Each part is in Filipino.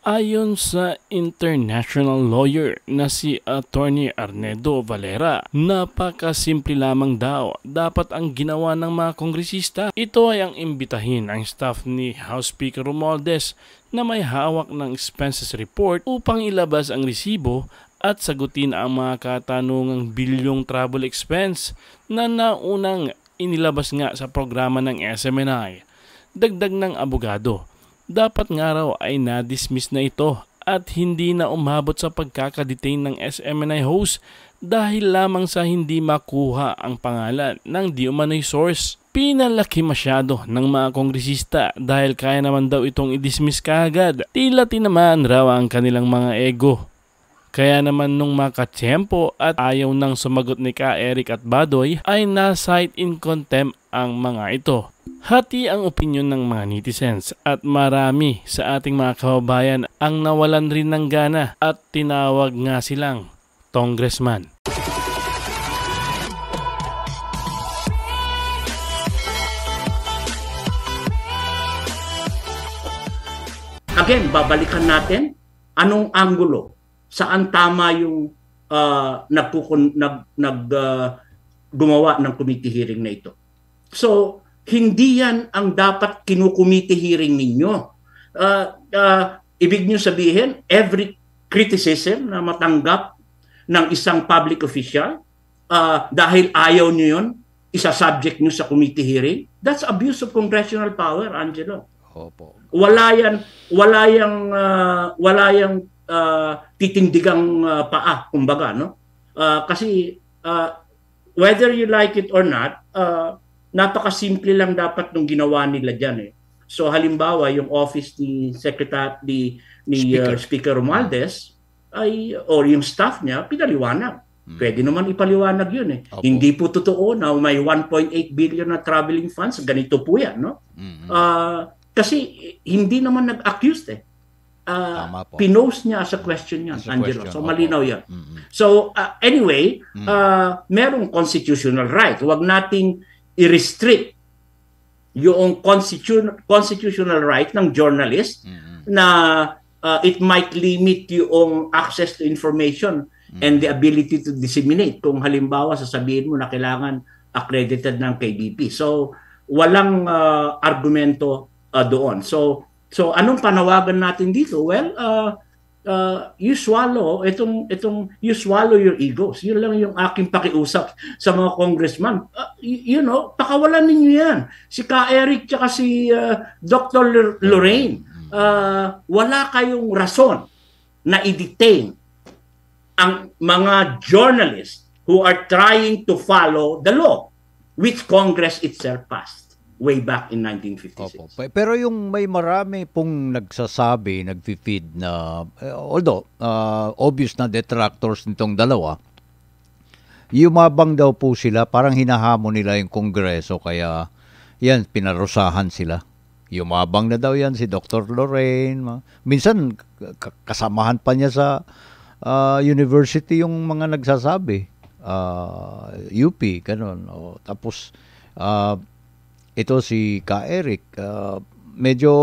Ayon sa international lawyer na si Attorney Arnedo Valera, napakasimple lamang daw dapat ang ginawa ng mga kongresista. Ito ay ang imbitahin ang staff ni House Speaker Romualdez na may hawak ng expenses report upang ilabas ang resibo at sagutin ang mga katanungang bilyong travel expense na naunang inilabas nga sa programa ng SMNI. Dagdag ng abogado, dapat nga raw ay na-dismiss na ito at hindi na umabot sa pagkakadetain ng SMNI host dahil lamang sa hindi makuha ang pangalan ng di umano'y source. Pinalaki masyado ng mga kongresista dahil kaya naman daw itong i-dismiss kaagad. Tila tinamaan raw ang kanilang mga ego. Kaya naman nung makatsyempo at ayaw nang sumagot ni Ka Eric at Badoy ay na-cite in contempt ang mga ito. Hati ang opinyon ng mga netizens at marami sa ating mga kababayan ang nawalan rin ng gana at tinawag nga silang congressman. Again, babalikan natin anong anggulo, saan tama yung gumawa ng committee hearing na ito. So, hindi yan ang dapat kinukomite hearing ninyo. Ibig nyo sabihin, every criticism na matanggap ng isang public official, dahil ayaw nyo yun, isa-subject nyo sa committee hearing, that's abuse of congressional power, Angelo. Opo. Wala yang titindigang paa, kumbaga, no? Kasi whether you like it or not, napakasimple lang dapat nung ginawa nila dyan eh. So halimbawa yung office ni Speaker Romualdez ay or yung staff niya pinaliwanag. Pwede naman ipaliwanag yun eh. Opo. Hindi po totoo na may 1.8 billion na traveling funds, ganito po yan, no? Kasi hindi naman nag-accuse eh. Pinost niya as a question yan, Angelo. So malinaw yan. So anyway, merong constitutional right. Huwag nating i-restrict yung constitutional right ng journalist na it might limit yung access to information and the ability to disseminate kung halimbawa sasabihin mo na kailangan accredited ng KBP. So walang argumento doon. So anong panawagan natin dito? Well, you swallow you swallow your egos. Yun lang yung aking pakiusap sa mga congressman. Pakawalan ninyo yan. Si Ka Eric tsaka si Dr. Lorraine, wala kayong rason na i-detain ang mga journalists who are trying to follow the law which Congress itself passed way back in 1956. Opo. Pero yung may marami pong nagsasabi, nag-feed na, although obvious na detractors nitong dalawa, yumabang daw po sila, parang hinahamon nila yung Kongreso, kaya yan, pinarusahan sila. Yumabang na daw yan si Dr. Lorraine. Minsan, kasamahan pa niya sa university yung mga nagsasabi. UP, ganun. Tapos, ito si Ka Eric, medyo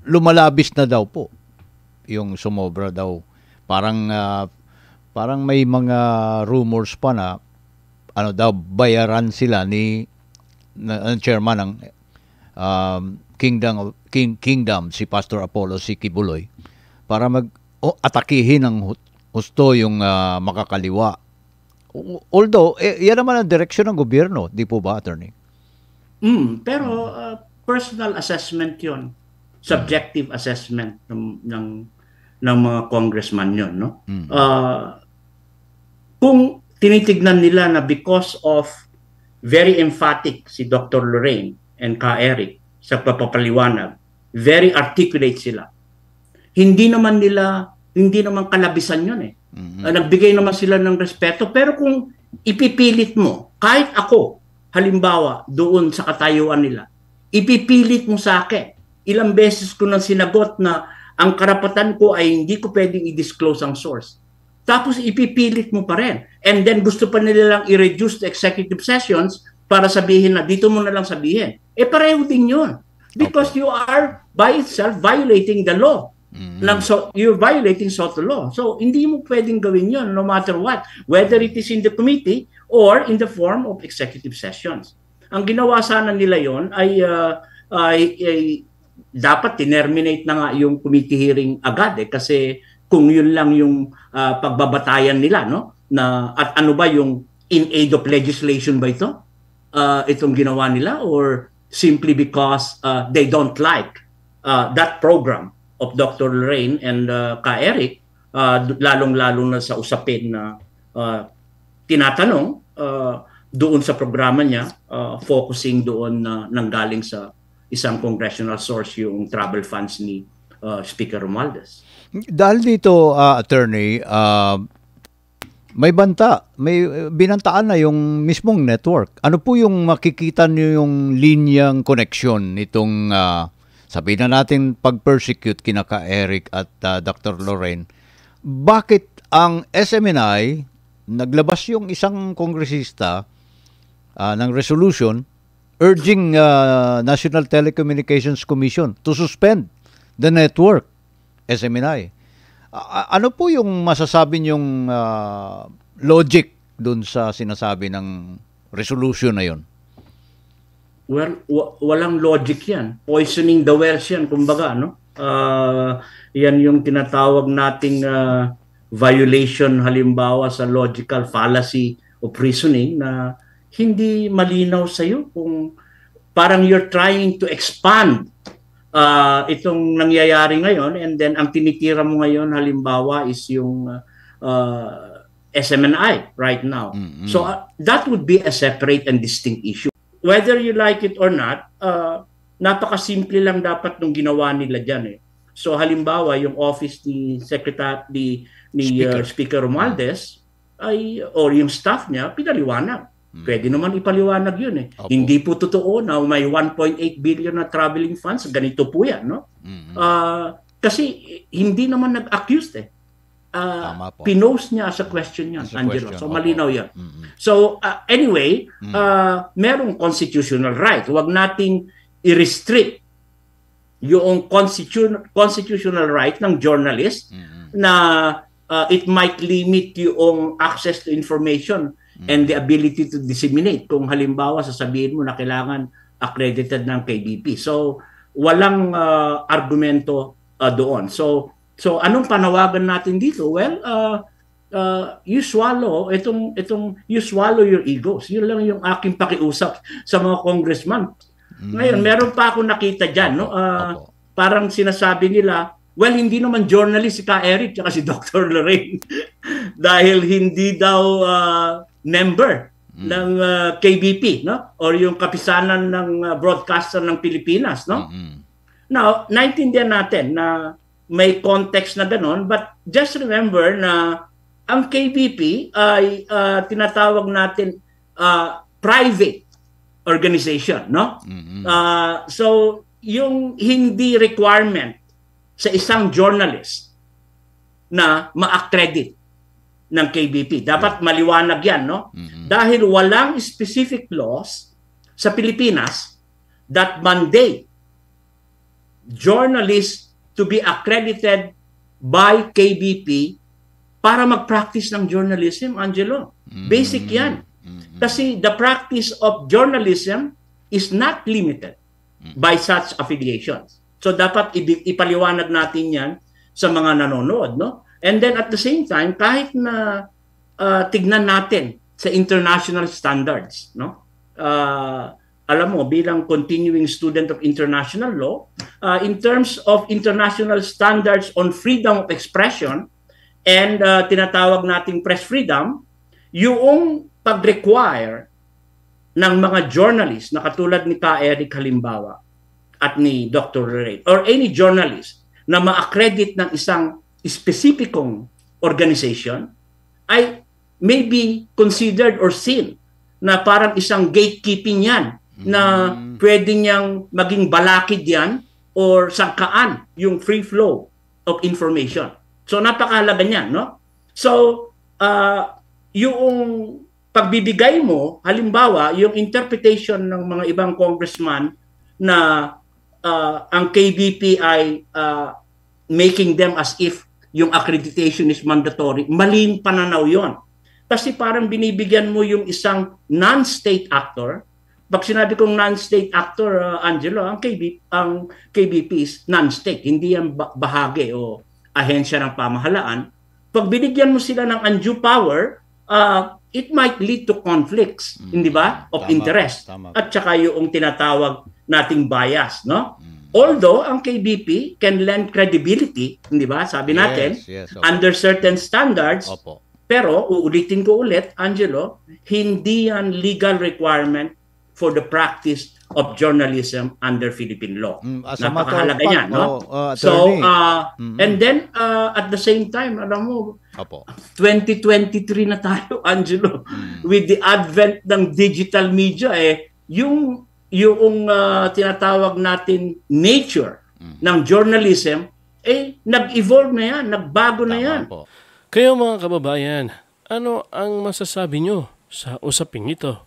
lumalabis na daw po yung sumobra daw. Parang may mga rumors pa na bayaran sila ni chairman ng Kingdom si Pastor Apollo si Kibuloy para atakihin ng husto yung makakaliwa. Although, yan naman ang direksyon ng gobyerno, di po ba, Attorney? Pero personal assessment yun. Subjective assessment ng mga congressman yun. No? Kung tinitignan nila na because of very emphatic si Dr. Lorraine and Ka Eric sa papapaliwanag, very articulate sila. Hindi naman kalabisan yun eh. Nagbigay naman sila ng respeto. Pero kung ipipilit mo, kahit ako, halimbawa, doon sa katayuan nila, ipipilit mo sa akin. Ilang beses ko nang sinagot na ang karapatan ko ay hindi ko pwedeng i-disclose ang source. Tapos ipipilit mo pa rin. And then gusto pa nila lang i-reduce the executive sessions para sabihin na dito mo na lang sabihin. Pareho din yun. Because you are by itself violating the law. You're violating SOTO law. So, hindi mo pwedeng gawin yun no matter what. Whether it is in the committee or in the form of executive sessions. Ang ginawa sana nila yon ay dapat tinerminate na nga yung committee hearing agad kasi kung yun lang yung pagbabatayan nila, no? At ano ba yung in aid of legislation ba ito? Itong ginawa nila or simply because they don't like that program of Dr. Lorraine and Ka Eric, lalong-lalo na sa usapin na tinatanong doon sa programa niya, focusing doon na nanggaling sa isang congressional source yung travel funds ni Speaker Romualdez. Dahil dito, attorney, may binantaan na yung mismong network. Ano po yung makikita niyo yung linyang connection nitong sabihin na natin pag-persecute kina Ka Eric at Dr. Lorraine? Bakit ang SMNI naglabas yung isang kongresista ng resolution urging National Telecommunications Commission to suspend the network, SMNI? Ano po yung masasabi niyong logic dun sa sinasabi ng resolution na yun? Well, walang logic yan. Poisoning the wells yan, kumbaga, no? Yan yung tinatawag nating violation, halimbawa sa logical fallacy of reasoning na hindi malinaw sa'yo kung parang you're trying to expand itong nangyayari ngayon and then ang tinitira mo ngayon halimbawa is yung SMNI right now. Mm-hmm. So that would be a separate and distinct issue. Whether you like it or not, napakasimple lang dapat nung ginawa nila dyan eh. So halimbawa yung office ni Speaker Romualdez or yung staff niya pinaliwanag. Pwede naman ipaliwanag yun eh. Opo. Hindi po totoo na may 1.8 billion na traveling funds. Ganito po yan, no? Kasi hindi naman nag-accuse eh. Pinost niya as a question yan, Angelo. So malinaw yan. So anyway, merong constitutional right. Huwag nating i-restrict yung constitutional right ng journalist na it might limit yung access to information and the ability to disseminate kung halimbawa sasabihin mo na kailangan accredited ng KBP. So walang argumento doon. So anong panawagan natin dito? Well, you swallow you swallow your egos. Yun lang yung aking pakiusap sa mga congressman. Ngayon, meron pa ako nakita diyan, no? Parang sinasabi nila, well, hindi naman journalist si Ka Eric at si Dr. Lorraine dahil hindi daw member ng KBP, no? Or yung kapisanan ng broadcaster ng Pilipinas, no? Now, naintindihan natin na may context na gano'n, but just remember na ang KBP ay tinatawag natin private organization, no? So, yung hindi requirement sa isang journalist na ma-accredit ng KBP. Dapat maliwanag yan, no? Dahil walang specific laws sa Pilipinas that mandate journalists to be accredited by KBP para mag-practice ng journalism, Angelo. Basic yan. Kasi the practice of journalism is not limited by such affiliations. So dapat ipaliwanag natin yan sa mga nanonood, no? And then at the same time, kahit na tignan natin sa international standards, no? Alam mo, bilang continuing student of international law, in terms of international standards on freedom of expression and tinatawag nating press freedom, yung pag-require ng mga journalists na katulad ni Ka Eric halimbawa at ni Dr. Lorraine or any journalist na ma-accredit ng isang specificong organization ay may be considered or seen na parang isang gatekeeping yan na pwede niyang maging balakid yan or sangkaan yung free flow of information. So napakahalaga niyan, no? So yung pagbibigay mo, halimbawa, yung interpretation ng mga ibang congressman na ang KBP ay making them as if yung accreditation is mandatory, maling pananaw yon. Kasi parang binibigyan mo yung isang non-state actor. Pag sinabi kong non-state actor, Angelo, ang KBP is non-state, hindi yan bahagi o ahensya ng pamahalaan. Pag binigyan mo sila ng undue power, it might lead to conflicts, hindi ba, of interest. At saka yung tinatawag nating bias, no? Although ang KBP can lend credibility, hindi ba? Sabi natin, under certain standards. Pero uulitin ko ulit, Angelo, hindi yan legal requirement for the practice of journalism under Philippine law. Napakahalaga yan, no? So, and then, at the same time, alam mo, 2023 na tayo, Angelo, with the advent ng digital media, yung tinatawag natin nature ng journalism, nag-evolve na yan, nagbago na yan. Kayo mga kababayan, ano ang masasabi nyo sa usaping ito?